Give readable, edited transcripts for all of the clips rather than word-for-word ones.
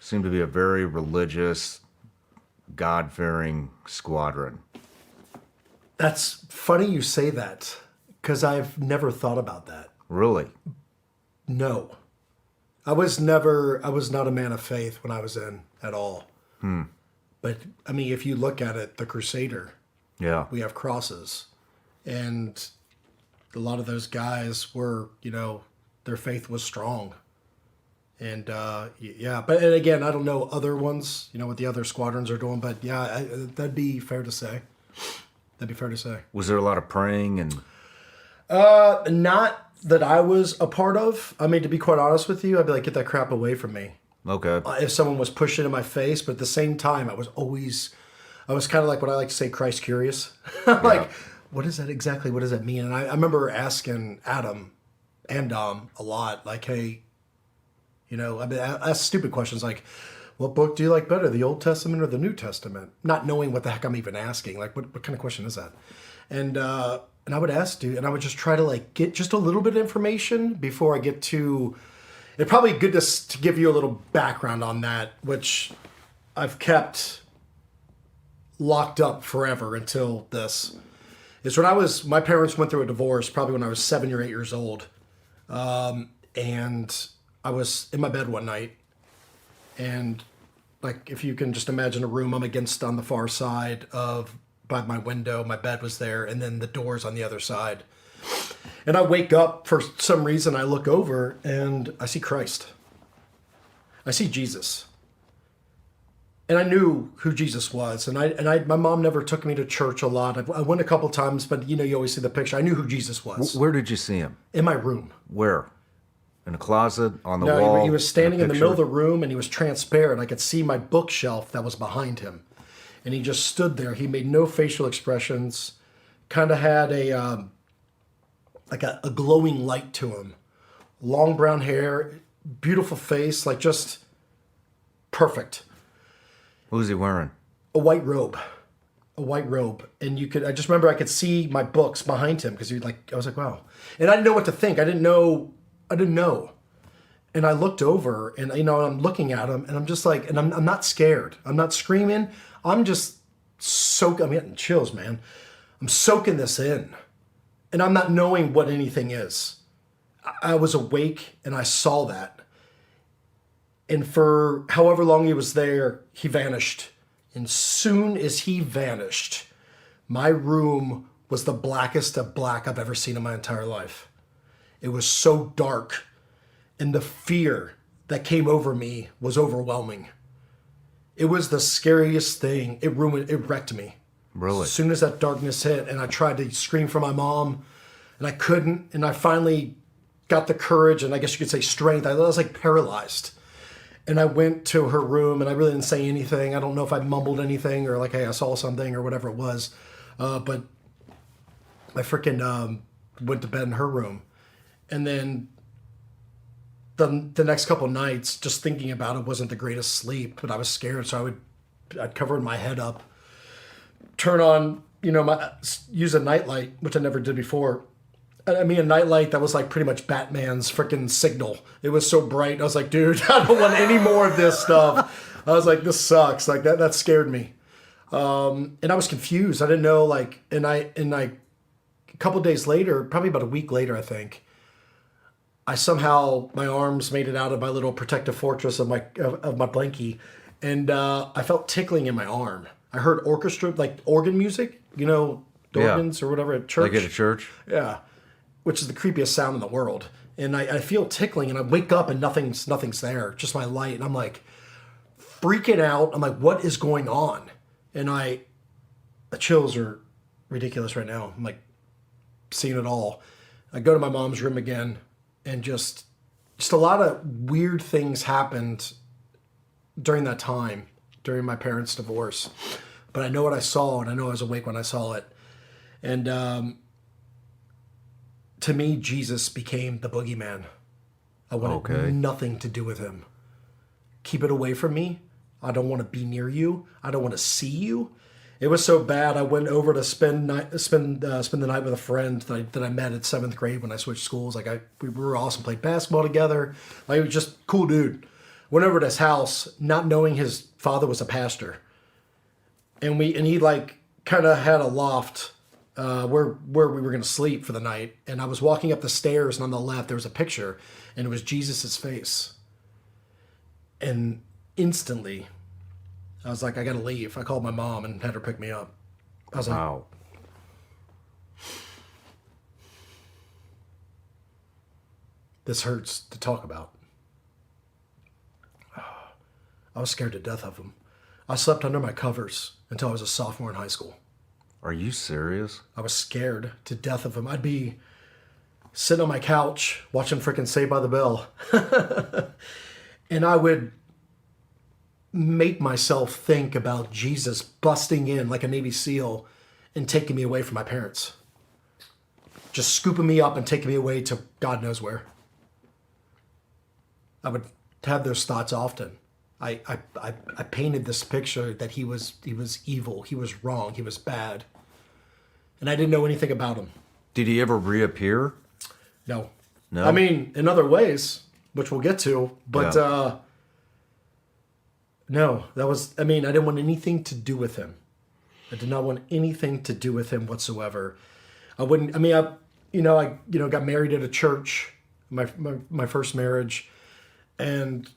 Seemed to be a very religious, God-fearing squadron. That's funny you say that, because I've never thought about that. Really? No. I was not a man of faith when I was in at all. But, I mean, if you look at it, the Crusader, Yeah. we have crosses. And a lot of those guys were, their faith was strong. And, yeah. But, and again, I don't know other ones, what the other squadrons are doing. But, yeah, that'd be fair to say. That'd be fair to say. Was there a lot of praying and... Not that I was a part of. I mean, to be quite honest with you, I'd be like, get that crap away from me. Okay. If someone was pushing in my face, but at the same time, I was kind of like what I like to say, Christ curious. Like, what is that exactly? What does that mean? And I remember asking Adam and Dom a lot, like, hey, I mean, I ask stupid questions like, what book do you like better, the Old Testament or the New Testament? Not knowing what the heck I'm even asking. Like, what kind of question is that? And I would ask, dude, and I would just try to like get just a little bit of information before I get to. It'd probably be good to give you a little background on that, which I've kept locked up forever until this. Is when my parents went through a divorce, probably when I was 7 or 8 years old, and I was in my bed one night, and like if you can just imagine a room I'm against on the far side of. By my window, my bed was there, and then the doors on the other side. And I wake up for some reason, I look over and I see Christ. I see Jesus. And I knew who Jesus was. And my mom never took me to church a lot. I went a couple times, but you always see the picture. I knew who Jesus was. Where did you see him? In my room. Where? In a closet? On the No, wall? he was standing in the middle of the room, and he was transparent. I could see my bookshelf that was behind him. And he just stood there. He made no facial expressions. Kind of had a glowing light to him. Long brown hair, beautiful face, like just perfect. What was he wearing? A white robe. And I just remember I could see my books behind him because I was like, wow. And I didn't know what to think. I didn't know. And I looked over and, I'm looking at him and I'm just like, and I'm not scared. I'm not screaming. I'm just I'm getting chills, man. I'm soaking this in. And I'm not knowing what anything is. I was awake and I saw that. And for however long he was there, he vanished. And soon as he vanished, my room was the blackest of black I've ever seen in my entire life. It was so dark. And the fear that came over me was overwhelming. It was the scariest thing. It wrecked me. Really? As soon as that darkness hit, and I tried to scream for my mom, and I couldn't, and I finally got the courage, and I guess you could say strength. I was like paralyzed. And I went to her room, and I really didn't say anything. I don't know if I mumbled anything, or like, hey, I saw something, or whatever it was. But I freaking went to bed in her room. And then the next couple of nights, just thinking about it wasn't the greatest sleep, but I was scared, so I'd cover my head up, turn on, use a nightlight, which I never did before. I mean, a nightlight that was like pretty much Batman's freaking signal. It was so bright. I was like, dude, I don't want any more of this stuff. I was like, this sucks. Like that scared me. And I was confused. I didn't know, like, and a couple of days later, probably about a week later, I think, my arms made it out of my little protective fortress of my blankie, and I felt tickling in my arm. I heard orchestra, like organ music, organs or whatever at church. Like at a church? Yeah, which is the creepiest sound in the world. And I feel tickling, and I wake up and nothing's there, just my light, and I'm like freaking out. I'm like, what is going on? And the chills are ridiculous right now. I'm like seeing it all. I go to my mom's room again. And just a lot of weird things happened during that time, during my parents' divorce. But I know what I saw, and I know I was awake when I saw it. And to me, Jesus became the boogeyman. I wanted nothing to do with him. Keep it away from me. I don't want to be near you. I don't want to see you. It was so bad. I went over to spend the night with a friend that I met at 7th grade when I switched schools. Like we were awesome. Played basketball together. Like he was just cool dude. Went over to his house, not knowing his father was a pastor. And he like kind of had a loft where we were going to sleep for the night. And I was walking up the stairs, and on the left there was a picture, and it was Jesus's face. And instantly, I was like, I got to leave. I called my mom and had her pick me up. I was like, Wow. this hurts to talk about. I was scared to death of him. I slept under my covers until I was a sophomore in high school. Are you serious? I was scared to death of him. I'd be sitting on my couch watching frickin' Saved by the Bell. And I would make myself think about Jesus busting in like a Navy SEAL and taking me away from my parents. Just scooping me up and taking me away to God knows where. I would have those thoughts often. I painted this picture that he was evil, he was wrong, he was bad. And I didn't know anything about him. Did he ever reappear? No. No? I mean, in other ways, which we'll get to, but no, I didn't want anything to do with him. I did not want anything to do with him whatsoever. I got married at a church, my first marriage, and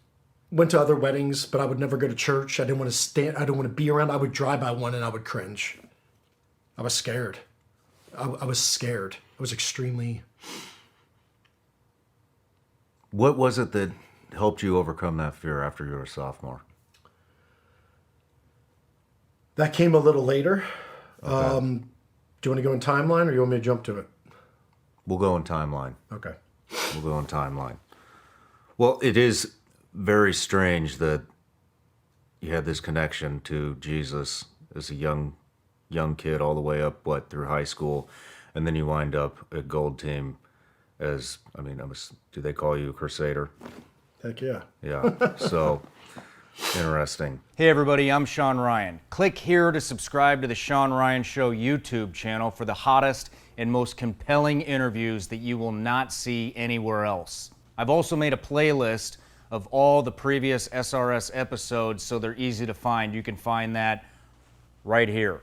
went to other weddings, but I would never go to church. I didn't want to be around. I would drive by one and I would cringe. I was scared. I was scared. I was extremely... What was it that helped you overcome that fear after you were a sophomore? That came a little later. Okay. Do you want to go in timeline, or do you want me to jump to it? We'll go in timeline. Okay. We'll go in timeline. Well, it is very strange that you had this connection to Jesus as a young kid all the way up, through high school, and then you wind up at Gold Team as, do they call you a Crusader? Heck yeah. Yeah, so interesting. Hey everybody, I'm Shawn Ryan. Click here to subscribe to the Shawn Ryan Show YouTube channel for the hottest and most compelling interviews that you will not see anywhere else. I've also made a playlist of all the previous SRS episodes so they're easy to find. You can find that right here.